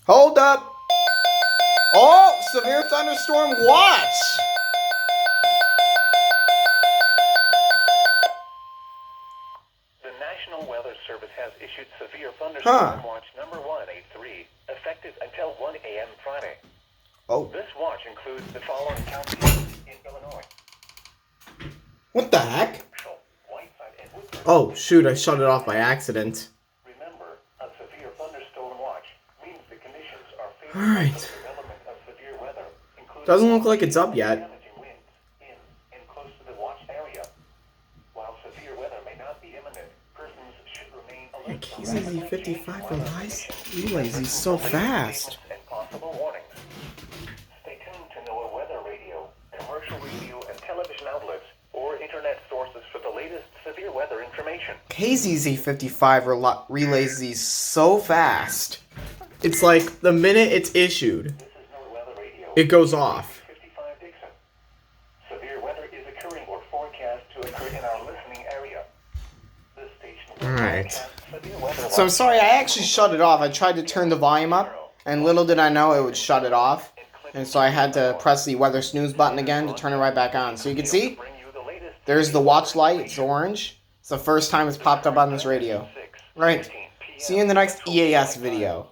Hold up. Oh, severe thunderstorm watch. The National Weather Service has issued severe thunderstorm watch number 183, effective until 1 a.m. Friday. Oh. This watch includes the following counties in Illinois. What the heck? Oh, shoot, I shut it off by accident. Remember, a severe thunderstorm watch means the conditions are favorable for the development of severe weather, including Doesn't look like it's up yet. damaging winds in and close to the watch area. While severe weather may not be imminent, persons should remain alert. KZZ55 relays these so fast. And possible warnings. Stay tuned to NOAA Weather Radio, commercial radio and television outlets, or internet sources for the latest severe weather information. KZZ55 relays these so fast. It's like the minute it's issued, This is NOAA Weather Radio. it goes off. KZZ55 Dixon. Severe weather is occurring or forecast to occur in our listening area. This station will Alright. broadcast severe weather So I'm sorry, I actually shut it off. I tried to turn the volume up, and little did I know it would shut it off. And so I had to press the weather snooze button again to turn it right back on. So you can see, bring you the latest there's the watch light. It's orange. It's the first time it's popped up on this radio. Right. See you in the next EAS video.